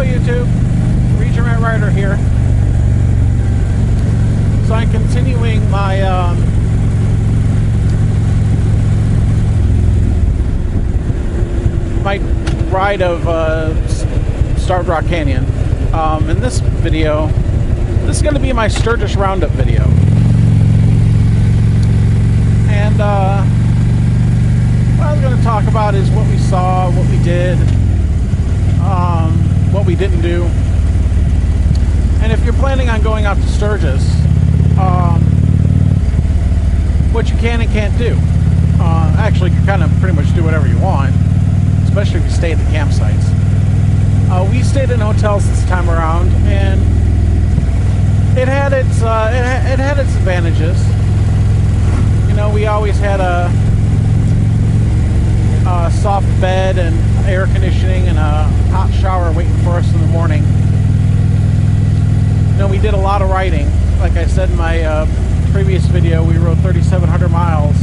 YouTube, Region Rat Rider here. So I'm continuing my my ride of Starved Rock Canyon. In this video, this is going to be my Sturgis Roundup video. And what I was going to talk about is what we saw, what we did, what we didn't do. And if you're planning on going out to Sturgis, what you can and can't do. Actually, you can kind of pretty much do whatever you want, especially if you stay at the campsites. We stayed in hotels this time around, and it had its advantages. You know, we always had a soft bed and air conditioning and a hot shower waiting for us in the morning. You know, we did a lot of riding. Like I said in my previous video, we rode 3,700 miles.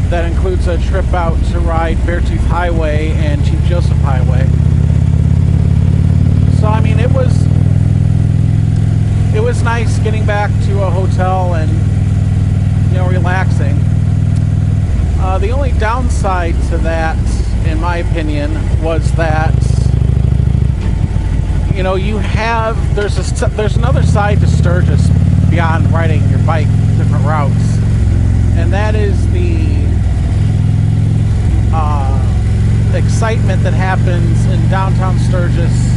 That includes a trip out to ride Beartooth Highway and Chief Joseph Highway. So I mean, it was nice getting back to a hotel and, you know, relaxing. The only downside to that, in my opinion, was that, you know, there's another side to Sturgis beyond riding your bike different routes, and that is the excitement that happens in downtown Sturgis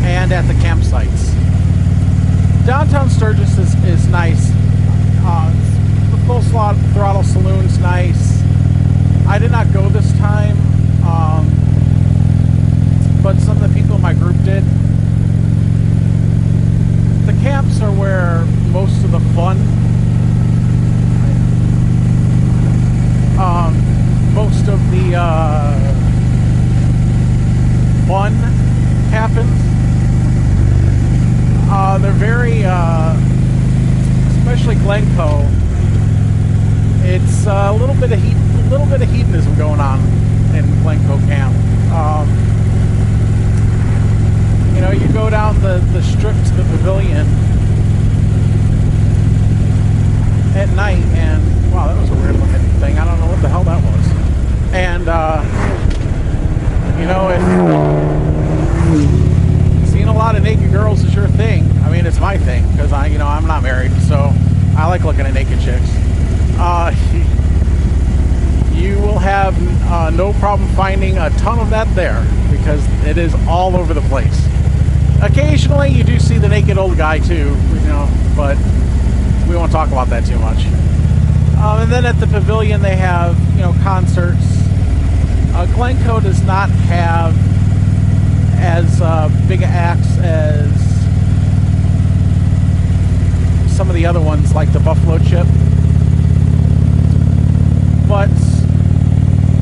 and at the campsites. Downtown Sturgis is nice. The full throttle saloon's nice. I did not go this time, but some of the people in my group did. The camps are where most of the fun, most of the fun happens. They're very, especially Glencoe. It's a little bit of hedonism going on in Glencoe camp. You know, you go down the strip to the pavilion at night, and wow, that was a weird looking thing. I don't know what the hell that was. And you know, seeing a lot of naked girls is your thing. I mean, it's my thing because I'm not married, so I like looking at naked chicks. You will have no problem finding a ton of that there because it is all over the place. Occasionally, you do see the naked old guy too, you know, but we won't talk about that too much. And then at the pavilion, they have, you know, concerts. Glencoe does not have as big acts as some of the other ones, like the Buffalo Chip. But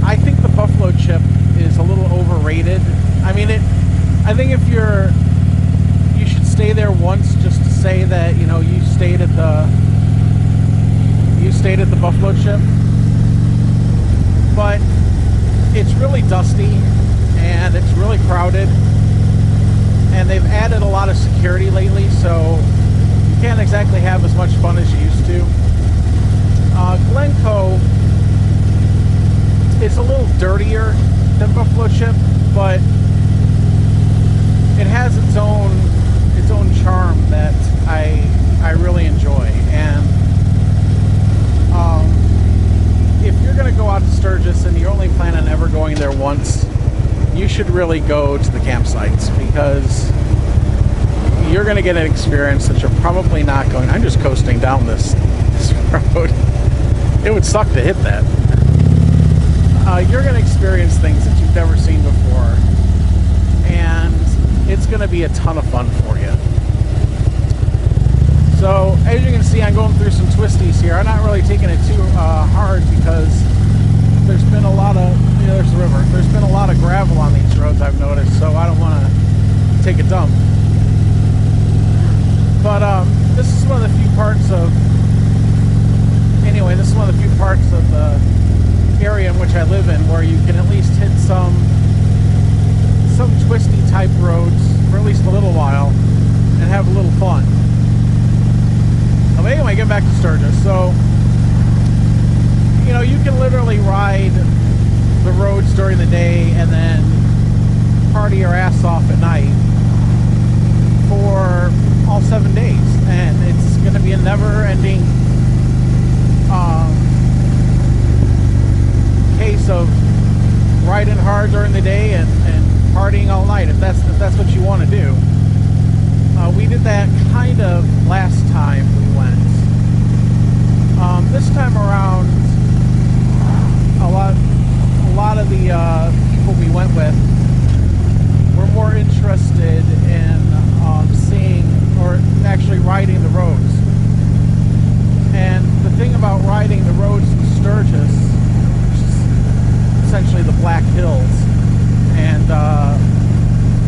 I think the Buffalo Chip is a little overrated. I mean, I think you should stay there once just to say that, you know, you stayed at the Buffalo Chip. But it's really dusty and it's really crowded, and they've added a lot of security lately, so you can't exactly have as much fun as you used to. Glencoe is a little dirtier than Buffalo Chip, but it has its own charm that I really enjoy. And if you're going to go out to Sturgis and you're only planning on ever going there once, you should really go to the campsites, because you're going to get an experience that you're probably not going. I'm just coasting down this road. It would suck to hit that. You're going to experience things that you've never seen before, and it's going to be a ton of fun for you. So as you can see, I'm going through some twisties here. I'm not really taking it too hard because there's been a lot of, you know, there's the river. There's been a lot of gravel on these roads, I've noticed, so I don't want to take a dump. But this is one of the few parts of, anyway, this is one of the few parts of the area in which I live in where you can at least hit some twisty type roads have a little fun. But anyway, get back to Sturgis. So, you know, you can literally ride the roads during the day and then party your ass off at night for all 7 days, and it's going to be a never-ending case of riding hard during the day and partying all night, if that's what you want to do. We did that kind of last time we went. This time around, a lot of the people we went with were more interested in seeing or actually riding the roads. And the thing about riding the roads in Sturgis, which is essentially the Black Hills, and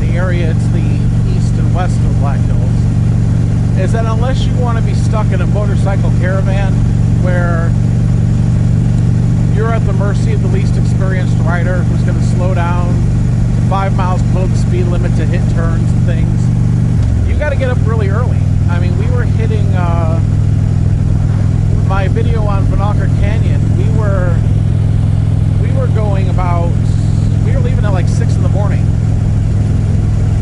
the area to the east and west of the Black Hills, is that unless you want to be stuck in a motorcycle caravan where you're at the mercy of the least experienced rider who's going to slow down to 5 miles below the speed limit to hit turns and things, you got to get up really early. I mean, we were hitting my video on Vinokur Canyon. We were going about, we were leaving at like 6 in the morning,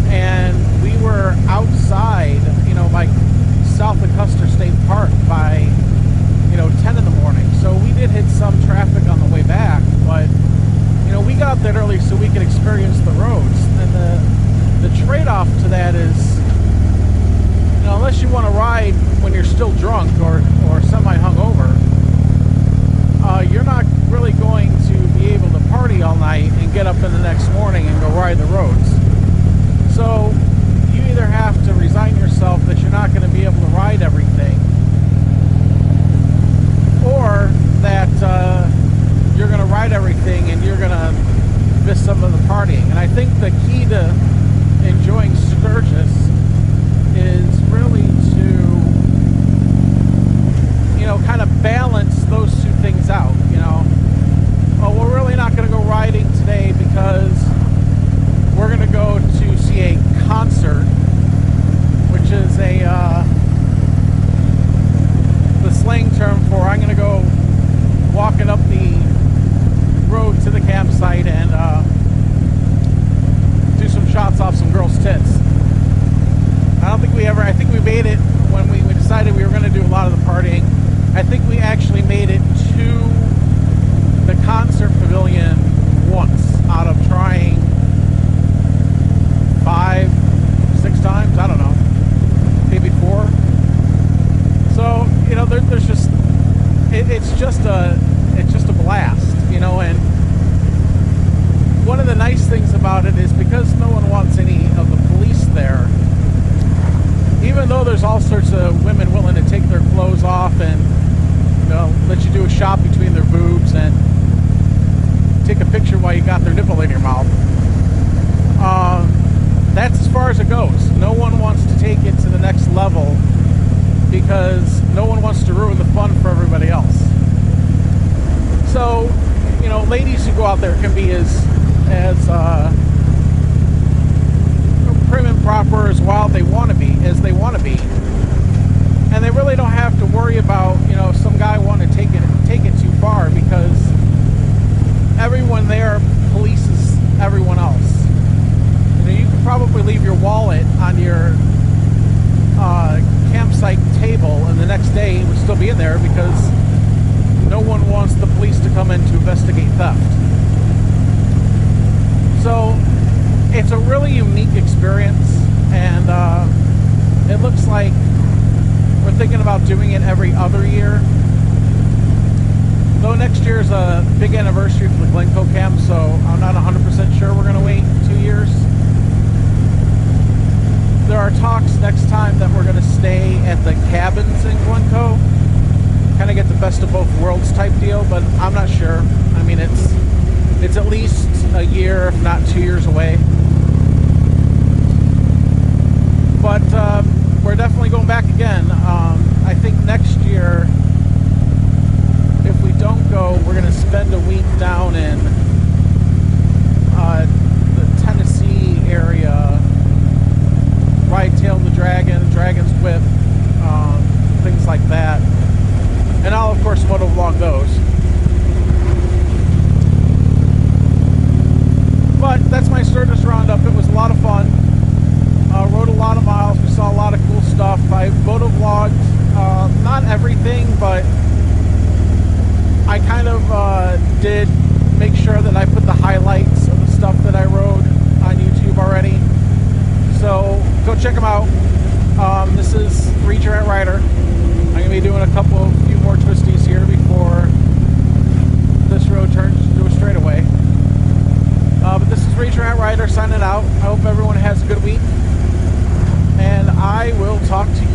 and we were outside, you know, like south of Custer State Park by, you know, 10 in the morning. So we did hit some traffic on the way back, but, you know, we got there early so we could experience the roads. And the trade-off to that is, you know, unless you want to ride when you're still drunk or semi-hungover, you're not really going to be able to party all night and get up in the next morning and go ride the roads. So you either have to resign yourself that you're not going to be able to ride everything, or that you're going to ride everything and you're going to miss some of the partying. And I think the key to enjoying Sturgis is really to, you know, kind of balance those two things out. You know, oh, we're really not going to go riding today because we're going to go to see a concert, which is the slang term for I'm going to go walking up the road to the campsite and do some shots off some girls' tits. I think we made it when we decided we were going to do a lot of the partying. I think we actually made it to the concert pavilion once out of trying 5, 6 times. I don't know, maybe 4. So, you know, there's just it's just a blast, you know. And one of the nice things about it is because no one wants any of the police there, even though there's all sorts of women willing to take their clothes off and, you know, let you do a shot between their boobs and take a picture while you got their nipple in your mouth. That's as far as it goes. No one wants to take it to the next level because no one wants to ruin the fun for everybody else. So, you know, ladies who go out there can be as prim and proper as wild as they want to be, and they really don't have to worry about, you know, some guy wanting to take it too far, because everyone there polices everyone else. You know, you could probably leave your wallet on your campsite table, and the next day it would still be in there because no one wants the police to come in to investigate theft. So it's a really unique experience, and it looks like we're thinking about doing it every other year. Though next year is a big anniversary for the Glencoe camp, so I'm not 100% sure we're going to wait 2 years. There are talks next time that we're going to stay at the cabins in Glencoe, kind of get the best of both worlds type deal, but I'm not sure. I mean, it's at least a year, if not 2 years away. But we're definitely going back again. I think next year, if we don't go, we're going to spend a week down in the Tennessee area, ride Tail the Dragon sure that I put the highlights of the stuff that I rode on YouTube already. So go check them out. This is Reach Your Rider. I'm going to be doing a few more twisties here before this road turns into a straightaway. But this is Reach Your Rider signing out. I hope everyone has a good week. And I will talk to you